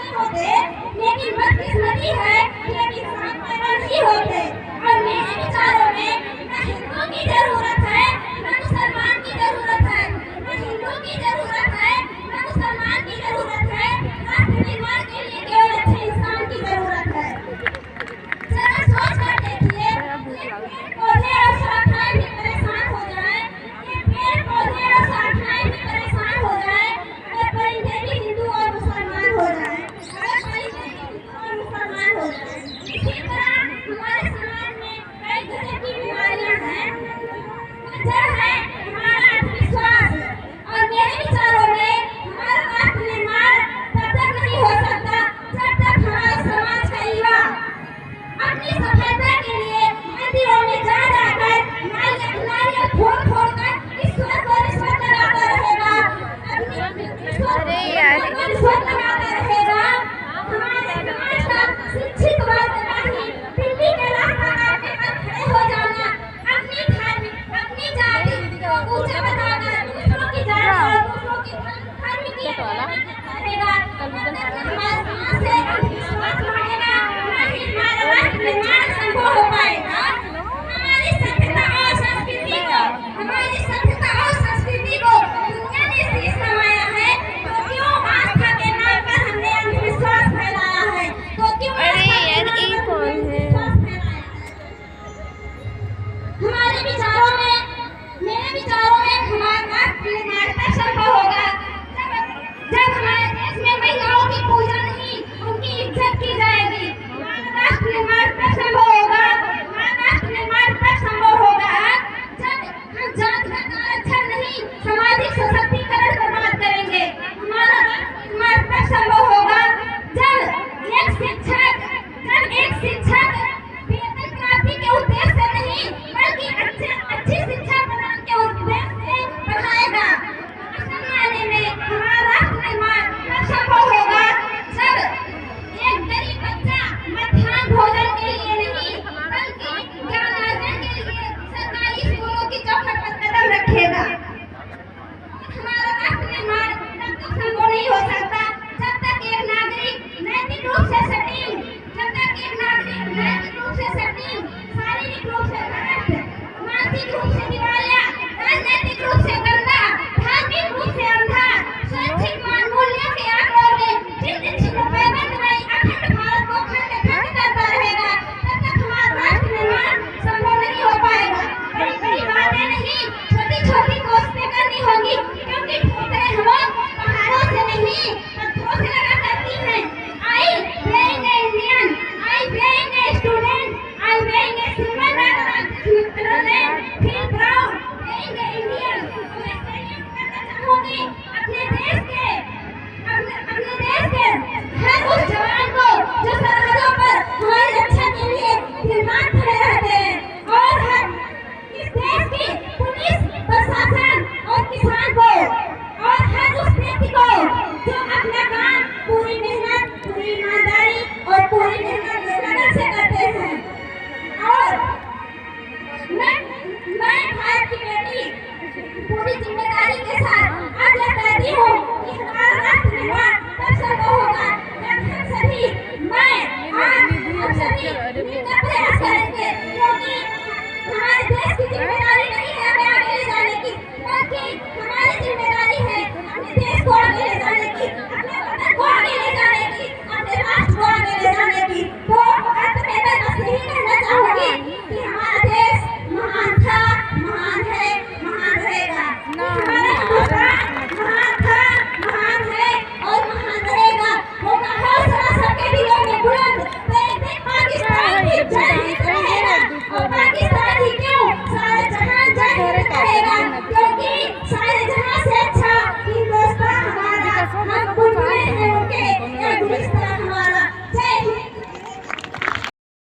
नहीं होते, लेकिन बदकिस्मती है कि अब इंसान पैदा नहीं होते। और मेरे विचारों में न हिंदू की जरूरत है न मुसलमान की जरूरत है, न हिंदू की जरूरत है न मुसलमान की जरूरत है, राष्ट्र निर्माण के लिए केवल अच्छे इंसान की जरूरत है। जरा सोच कर देखिए, पेड़ पौधे और शाखाएं भी परेशान हो जाएं, ये पेड़ पौधे और शाखाएं भी परेशान हो जाएं अगर परिंदे भी हिंदू और मुसलमान हो जाएं, अगर परिंदे भी हिंदू और मुसलमान हो जाएं। इसी तरह हमारे समाज में कई तरह की बीमारियां हैं, वजह है हमारा अंधविश्वास। और मेरे विचारों में हमारा राष्ट्र निर्माण तब तक नहीं हो सकता जब तक हमारे समाज का युवा अपनी सफलता के लिए मंदिरों में जा जाकर नारियल फोड़ फोड़ कर ईश्वर को रिश्वत लगाता रहेगा, अपनी ईश्वर को रिश्वत लगाता रहेगा। हमारे समाज का शिक्षित वर्ग नहीं दिल्ली के रास्ता काटने पर खड़े हो जाना, अपनी जाति को ऊंचा बताकर दूसरों की जाति और दूसरों की धर्म की रहेगा। हमारे समाज से अंधविश्वास बढ़ेगा, नहीं हमारा राष्ट्र निर्माण संभव हो पाएगा। हमारी सभ्यता और संस्कृति को दुनिया ने शीश नवाया है, तो क्यों आस्था के नाम पर हमने अंधविश्वास फैलाया है, तो क्यों हमारे विचारों में, मेरे विचारों में हमारा राष्ट्र निर्माण तब संभव होगा जब हमारे देश में महिलाओं की पूजा नहीं उनकी इज्जत की जाएगी। हमारा राष्ट्र निर्माण तब संभव होगा, हमारा राष्ट्र निर्माण तब संभव होगा जब हम जात का आरक्षण नहीं सामाजिक सशक्तिकरण पर बात करेंगे। हमारा राष्ट्र निर्माण तब संभव होगा जब एक शिक्षक वेतन प्राप्ति के उद्देश्य से नहीं बल्कि अच्छी शिक्षा प्रदान के उद्देश्य से पढ़ाएगा। असल मायने में हमारा राष्ट्र निर्माण तब संभव होगा जब एक गरीब बच्चा मध्याह्न भोजन के लिए नहीं बल्कि ज्ञानार्जन के लिए सरकारी स्कूलों की चौखट पर कदम रखेगा। हमारा राष्ट्र निर्माण तब तक संभव नहीं हो सकता जब तक एक नागरिक नैतिक रूप से सटीक, शारीरिक रूप से नष्ट, मानसिक रूप से दिवालिया, राजनीतिक रूप से गंदा, धार्मिक रूप से अंधा, शैक्षिक मूल्यों के आंकड़ों में जिन पैबंद में अखंड भारत को खंड खंड करता रहेगा, तब तक हमारा राष्ट्र निर्माण संभव नहीं हो पाएगा। बड़ी बड़ी बातें नहीं, छोटी छोटी कोशिशें करनी होगी, क्योंकि ठोकरें हम पहाड़ों से नहीं पत्थरों से लगा करती हैं। I being an Indian, I being a student, I being a citizen, feel proud being an Indian। मैं करना चाहूँगी अपने देश के हर उस